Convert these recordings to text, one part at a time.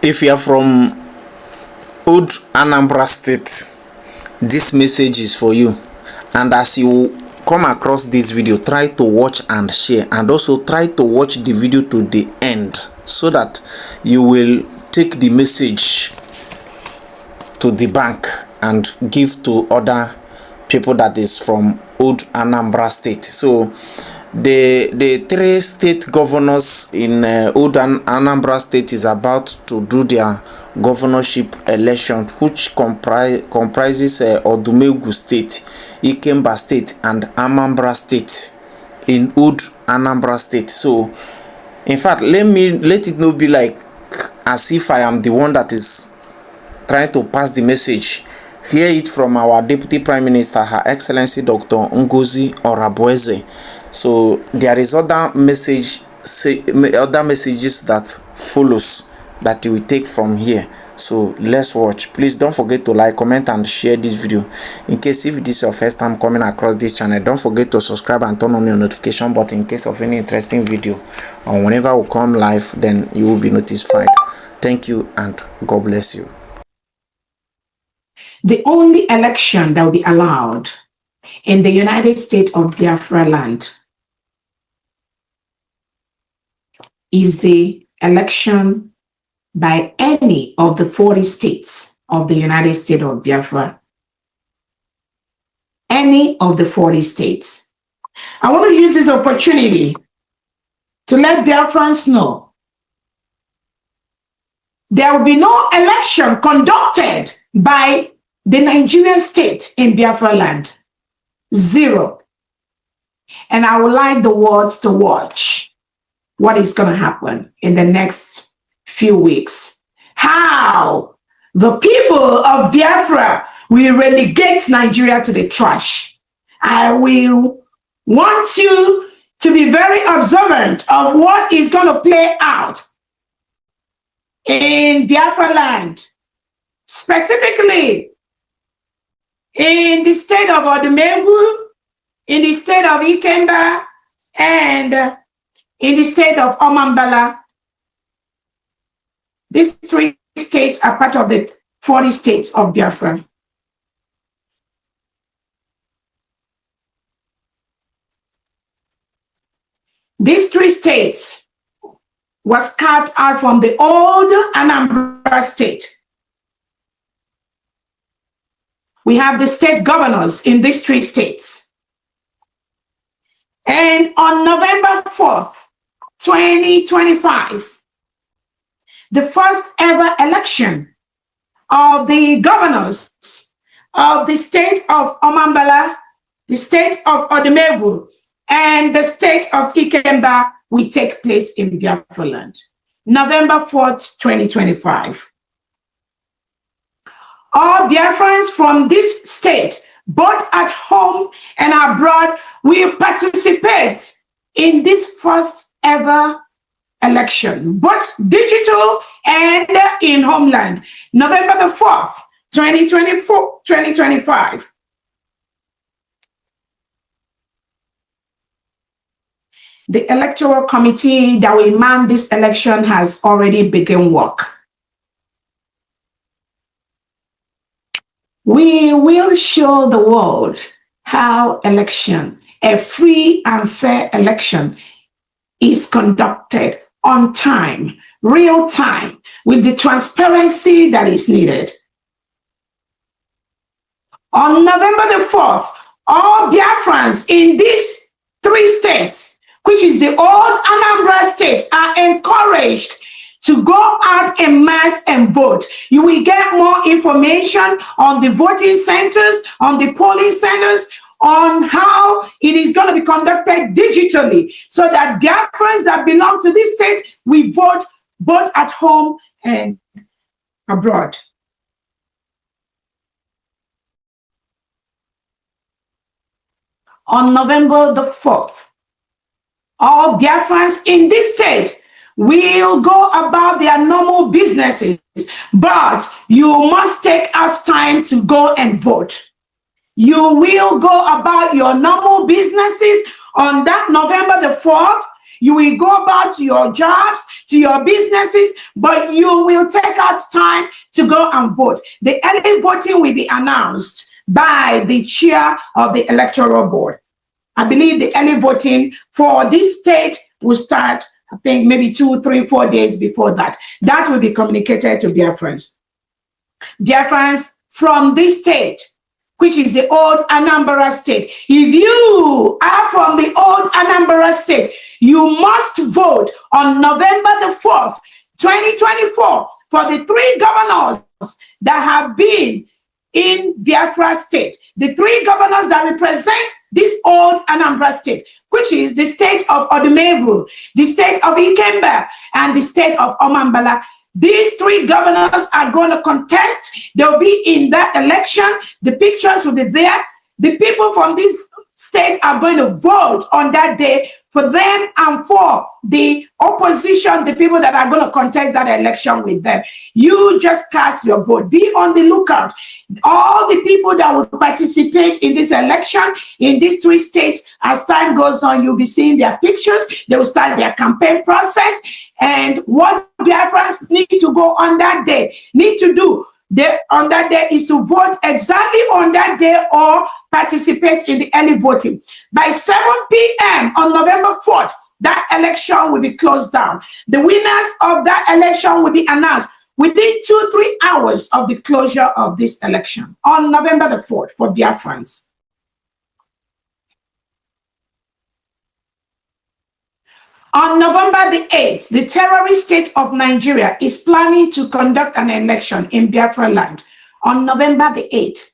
If you are from Old Anambra State, this message is for you. And as you come across this video, try to watch and share, and also try to watch the video to the end so that you will take the message to the bank and give to other people that is from Old Anambra State. So the three state governors in Old Anambra State is about to do their governorship election, which comprises Odumegwu State, Ikemba State, and Amambra State in Old Anambra State. So in fact, let it not be like as if I am the one that is trying to pass the message. Hear it from our Deputy Prime Minister, Her Excellency Dr. Ngozi Orabueze. So there is other messages that follows that you will take from here. So let's watch. Please don't forget to like, comment, and share this video. In case if this is your first time coming across this channel, don't forget to subscribe and turn on your notification button in case of any interesting video, or whenever we come live, then you will be notified. Thank you and God bless you. The only election that will be allowed in the United States of Biafra land is the election by any of the 40 states of the United States of Biafra. Any of the 40 states. I want to use this opportunity to let Biafrans know there will be no election conducted by the Nigerian state in Biafra land. Zero. And I would like the world to watch what is going to happen in the next few weeks. How the people of Biafra will relegate Nigeria to the trash. I will want you to be very observant of what is going to play out in Biafra land, specifically in the state of Odumegwu, in the state of Ikemba, and in the state of Amambara. These three states are part of the 40 states of Biafra. These three states was carved out from the Old Anambra state. We have the state governors in these three states. And on November 4th, 2025, the first ever election of the governors of the state of Amambara, the state of Odumegwu, and the state of Ikemba will take place in Biafra land. November 4th, 2025. All Biafrans from this state, both at home and abroad, will participate in this first ever election, both digital and in homeland. November the 4th, 2025. The electoral committee that will man this election has already begun work. We will show the world how election, a free and fair election, is conducted on time, real time, with the transparency that is needed. On November the 4th, all Biafrans in these three states, which is the Old Anambra state, are encouraged to go out en masse and vote. You will get more information on the voting centers, on the polling centers, on how it is going to be conducted digitally, so that Biafrans that belong to this state will vote both at home and abroad. On November the 4th, all Biafrans in this state will go about their normal businesses, but you must take out time to go and vote. You will go about your normal businesses on that November the 4th. You will go about to your jobs, to your businesses, but you will take out time to go and vote. The early voting will be announced by the chair of the electoral board. I believe the early voting for this state will start, I think, maybe 2, 3, 4 days before that. That will be communicated to Biafrans. Biafrans from this state, which is the Old Anambra state. If you are from the Old Anambra state, you must vote on November the 4th, 2024, for the 3 governors that have been in Biafra state. The 3 governors that represent this Old Anambra state, which is the state of Odumegwu, the state of Ikemba, and the state of Amambara. These 3 governors are going to contest. They'll be in that election. The pictures will be there. The people from this state are going to vote on that day for them and for the opposition, the people that are going to contest that election with them. You just cast your vote. Be on the lookout. All the people that will participate in this election in these 3 states, as time goes on, you'll be seeing their pictures. They will start their campaign process. And what Biafrans need to go on that day, need to do on that day is to vote exactly on that day or participate in the early voting. By 7 p.m. on November 4th, that election will be closed down. The winners of that election will be announced within 2-3 hours of the closure of this election on November the 4th for Biafrans. On November the 8th, the terrorist state of Nigeria is planning to conduct an election in Biafra land on November the 8th.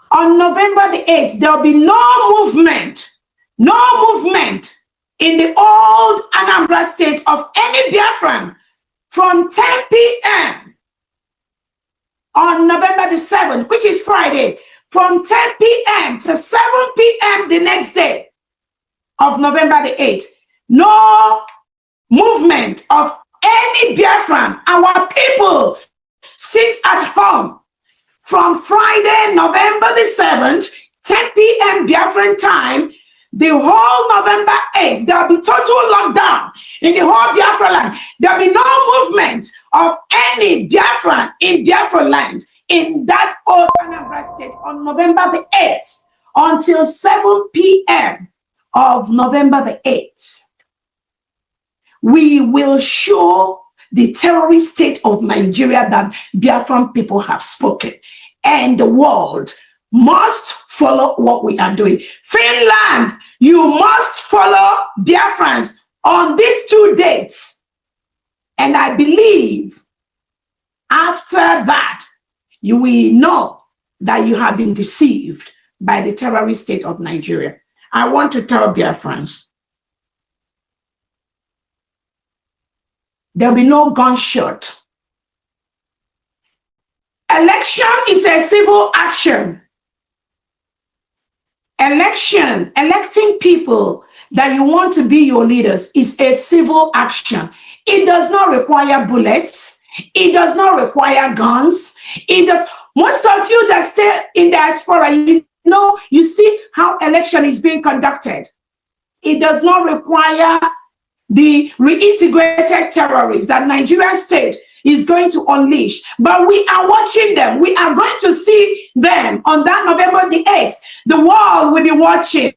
On November the 8th, there will be no movement in the Old Anambra state of any Biafran from 10 p.m. on November the 7th, which is Friday, from 10 p.m. to 7 p.m. the next day of November the 8th. No movement of any Biafran. Our people sit at home from Friday, November the 7th, 10 p.m. Biafran time, the whole November 8th. There will be total lockdown in the whole Biafra land. There will be no movement of any Biafran in Biafra land in that Old Anambra state on November the 8th until 7 p.m. of November the 8th. We will show the terrorist state of Nigeria that Biafran people have spoken, and the world must follow what we are doing. Finland, you must follow Biafrans on these 2 dates. And I believe after that, you will know that you have been deceived by the terrorist state of Nigeria. I want to tell Biafrans, there'll be no gunshot. Election is a civil action. Electing people that you want to be your leaders is a civil action. It does not require bullets. It does not require guns. Most of you that stay in diaspora, you see how election is being conducted. It does not require the reintegrated terrorists that Nigerian state is going to unleash. But we are watching them. We are going to see them on that November the 8th. The world will be watching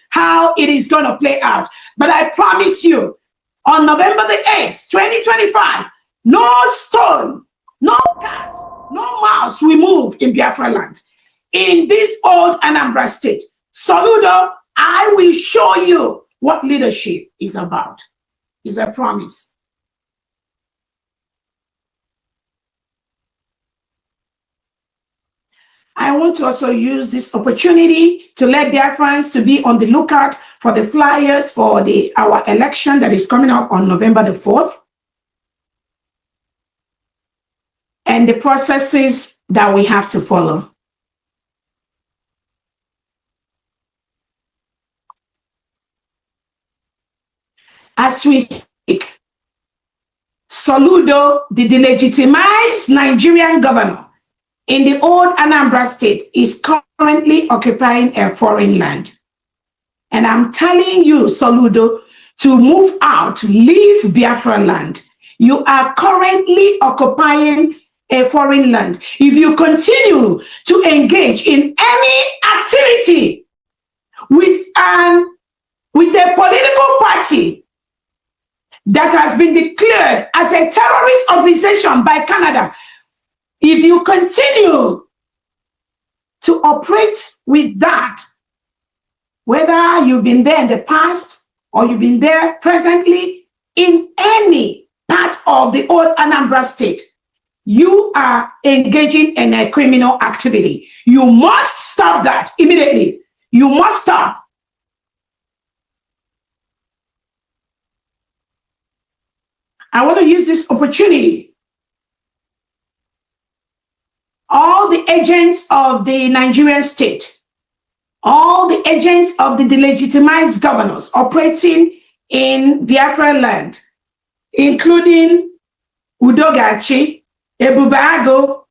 how it is going to play out. But I promise you, on November the 8th, 2025, no stone, no cat, no mouse will move in Biafra land. In this Old Anambra state. Saludo, I will show you what leadership is about. It's a promise. I want to also use this opportunity to let Biafrans to be on the lookout for the flyers for our election that is coming up on November the 4th. And the processes that we have to follow. As we speak, Soludo, the delegitimized Nigerian governor in the Old Anambra state, is currently occupying a foreign land. And I'm telling you, Soludo, to move out, leave Biafra land. You are currently occupying a foreign land. If you continue to engage in any activity with a political party that has been declared as a terrorist organization by Canada, if you continue to operate with that, whether you've been there in the past or you've been there presently in any part of the Old Anambra state, you are engaging in a criminal activity. You must stop that immediately. You must stop. I want to use this opportunity. All the agents of the Nigerian state, all the agents of the delegitimized governors operating in Biafra land, including Udogachi, Ebubago,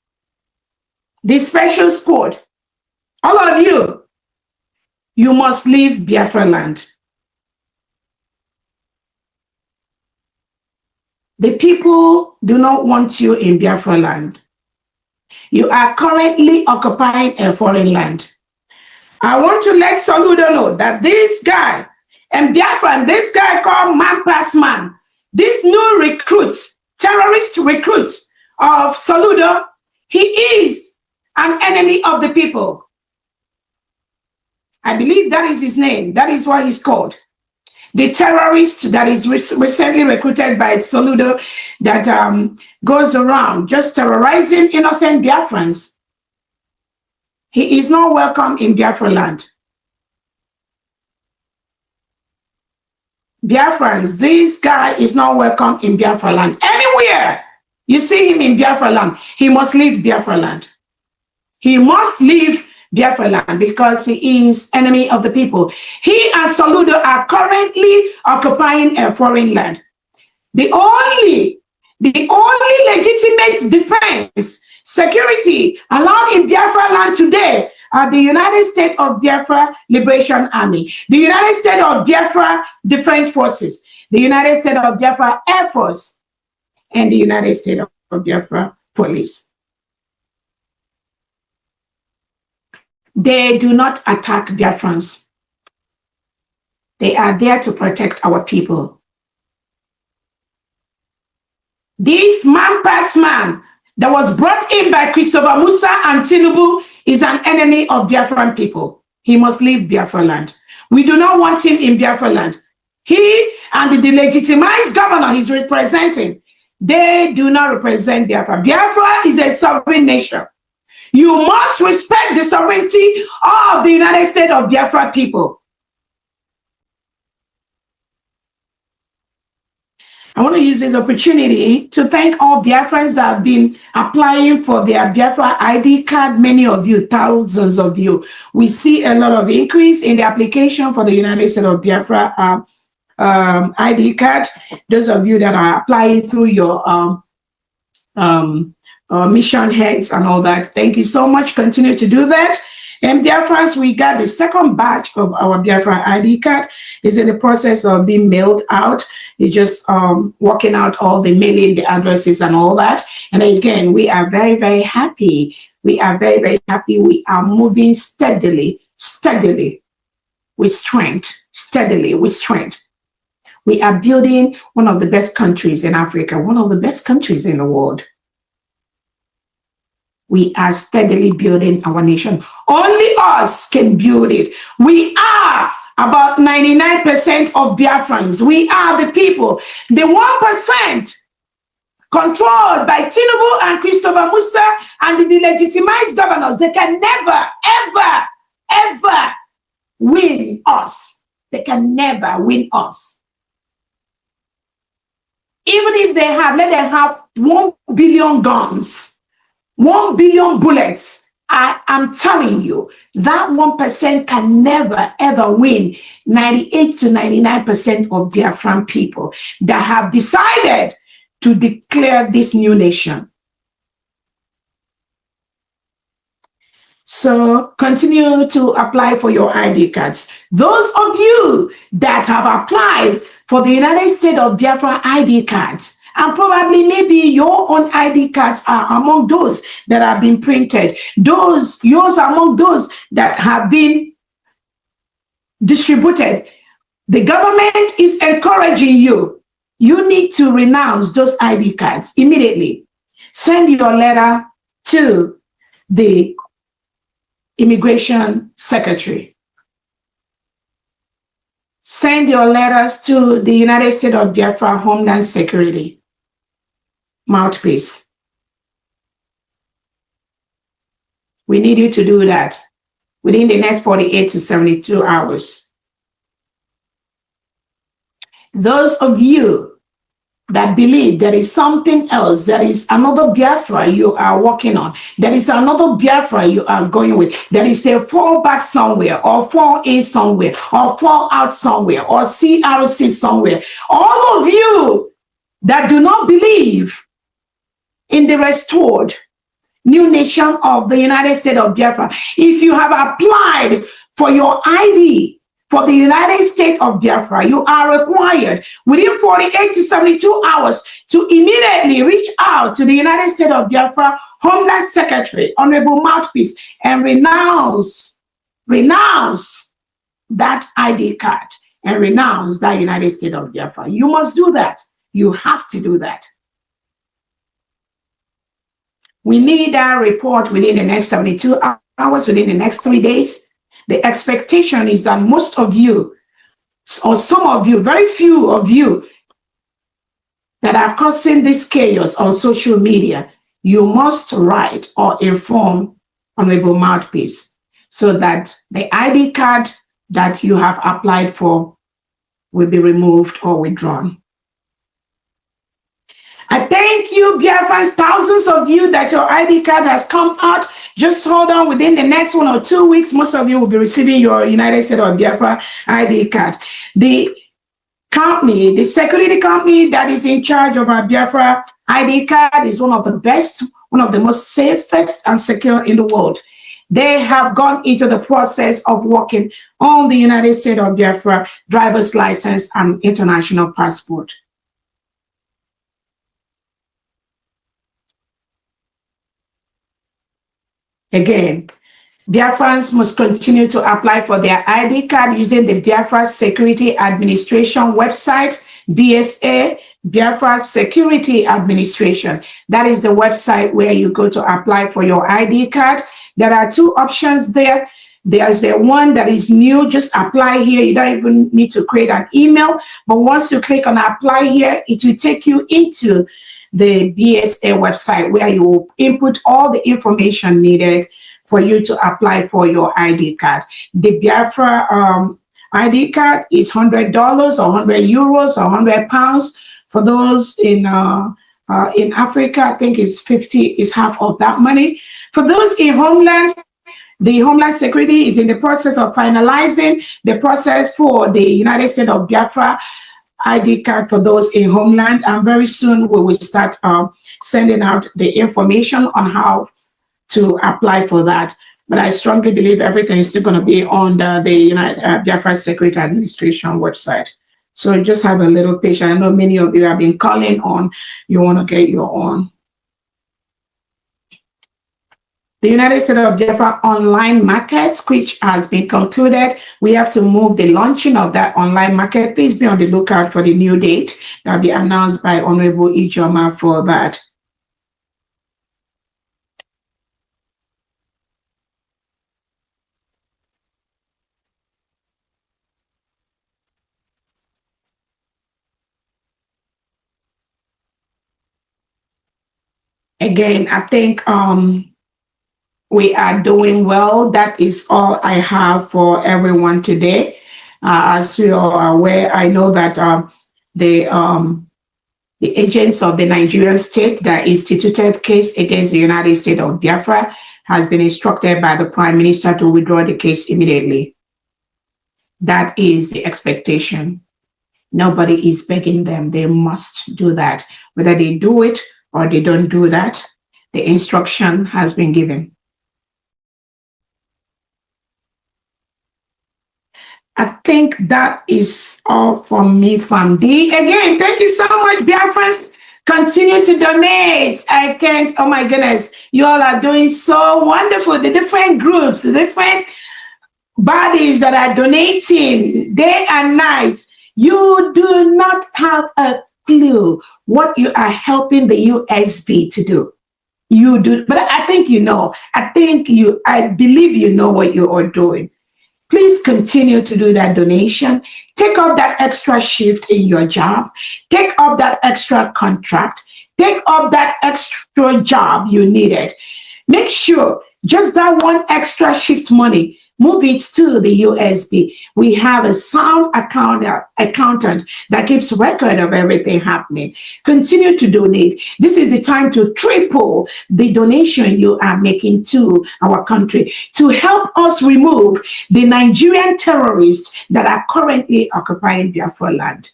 the special squad, all of you, you must leave Biafra land. The people do not want you in Biafra land. You are currently occupying a foreign land. I want to let Soludo know that this guy and Biafran, this guy called Man Pass Man, this new recruit, terrorist recruit of Soludo, he is an enemy of the people. I believe that is his name. That is what he's called. The terrorist that is recently recruited by Soludo that goes around just terrorizing innocent Biafrans. He is not welcome in Biafra land. Biafrans, this guy is not welcome in Biafra land. Anywhere you see him in Biafra land, he must leave Biafra land. He must leave Biafra land because he is enemy of the people. He and Soludo are currently occupying a foreign land. The only legitimate defense, security allowed in Biafra land today are the United States of Biafra Liberation Army, the United States of Biafra Defense Forces, the United States of Biafra Air Force, and the United States of Biafra Police. They do not attack Biafrans. They are there to protect our people. This Man Pass Man that was brought in by Christopher Musa and Tinubu is an enemy of Biafran people. He must leave Biafra land. We do not want him in Biafra land. He and the delegitimized governor he's representing, they do not represent Biafra. Biafra is a sovereign nation. You must respect the sovereignty of the United States of Biafra people. I want to use this opportunity to thank all Biafrans that have been applying for their Biafra ID card. Many of you, thousands of you. We see a lot of increase in the application for the United States of Biafra ID card. Those of you that are applying through your mission heads and all that, thank you so much. Continue to do that. And Biafrans, we got the second batch of our Biafra ID card. It's in the process of being mailed out. It's just working out all the mailing, the addresses and all that. And again, we are very, very happy. We are very, very happy. We are moving steadily with strength, steadily with strength. We are building one of the best countries in Africa, one of the best countries in the world. We are steadily building our nation. Only us can build it. We are about 99% of Biafrans. We are the people. The 1% controlled by Tinubu and Christopher Musa and the delegitimized governors, they can never, ever, ever win us. They can never win us. Even if they have, let them have 1 billion guns, 1 billion bullets. I am telling you, that 1% can never, ever win 98 to 99% of Biafran people that have decided to declare this new nation. So continue to apply for your ID cards. Those of you that have applied for the United States of Biafra ID cards, and probably maybe your own ID cards are among those that have been printed, yours are among those that have been distributed. The government is encouraging you. You need to renounce those ID cards immediately. Send your letter to the Immigration Secretary. Send your letters to the United States of Biafra Homeland Security mouthpiece. We need you to do that within the next 48 to 72 hours. Those of you that believe there is something else, there is another Biafra you are working on, there is another Biafra you are going with, there is a fall back somewhere, or fall in somewhere, or fall out somewhere, or CRC somewhere. All of you that do not believe in the restored new nation of the United States of Biafra, if you have applied for your ID for the United States of Biafra, you are required within 48 to 72 hours to immediately reach out to the United States of Biafra Homeland Secretary, Honorable Mouthpiece, and renounce that ID card and renounce that United States of Biafra. You must do that. You have to do that. We need that report within the next 72 hours, within the next 3 days. The expectation is that most of you, or some of you, very few of you that are causing this chaos on social media, you must write or inform Honorable Mouthpiece so that the ID card that you have applied for will be removed or withdrawn. I thank you, Biafrans, thousands of you that your ID card has come out. Just hold on, within the next 1 or 2 weeks, most of you will be receiving your United States of Biafra ID card. The company, the security company that is in charge of our Biafra ID card is one of the best, one of the most safest and secure in the world. They have gone into the process of working on the United States of Biafra driver's license and international passport. Again, Biafrans must continue to apply for their ID card using the Biafra Security Administration website, BSA, Biafra Security Administration. That is the website where you go to apply for your ID card. There are two options there. There's a one that is new, just apply here. You don't even need to create an email. But once you click on apply here, it will take you into the BSA website where you will input all the information needed for you to apply for your ID card. The Biafra ID card is $100 or 100 euros or 100 pounds. For those in Africa, I think it's 50, is half of that money. For those in Homeland, the Homeland Security is in the process of finalizing the process for the United States of Biafra ID card for those in Homeland, and very soon we will start sending out the information on how to apply for that. But I strongly believe everything is still going to be on the Biafra Security Administration website. So just have a little patience. I know many of you have been calling on, you want to get your own. The United States of Biafra online market, which has been concluded, we have to move the launching of that online market. Please be on the lookout for the new date that will be announced by Honorable Ijoma for that. Again, I think we are doing well. That is all I have for everyone today. As you are aware, I know that the agents of the Nigerian state that instituted case against the United States of Biafra has been instructed by the Prime Minister to withdraw the case immediately. That is the expectation. Nobody is begging them. They must do that. Whether they do it or they don't do that, the instruction has been given. I think that is all from me from D. Again, thank you so much, Biafrans. Continue to donate. I can't, oh my goodness, you all are doing so wonderful. The different groups, the different bodies that are donating day and night. You do not have a clue what you are helping the USB to do. You do, but I think you know. I believe you know what you are doing. Please continue to do that donation. Take up that extra shift in your job. Take up that extra contract. Take up that extra job you needed. Make sure just that one extra shift money, move it to the USB. We have a sound accountant that keeps record of everything happening. Continue to donate. This is the time to triple the donation you are making to our country to help us remove the Nigerian terrorists that are currently occupying Biafra land,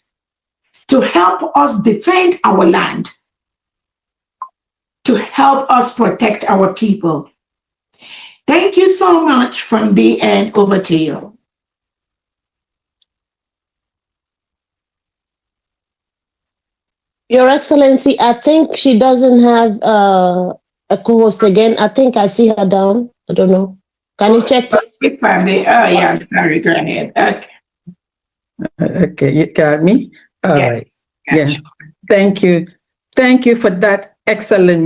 to help us defend our land, to help us protect our people. Thank you so much from the end. Over to you. Your Excellency, I think she doesn't have a co-host again. I think I see her down. I don't know. Can you check? If I may, oh yeah, sorry, go ahead. Okay. Okay, you got me? All right. Yes. Yeah. Thank you. Thank you for that excellent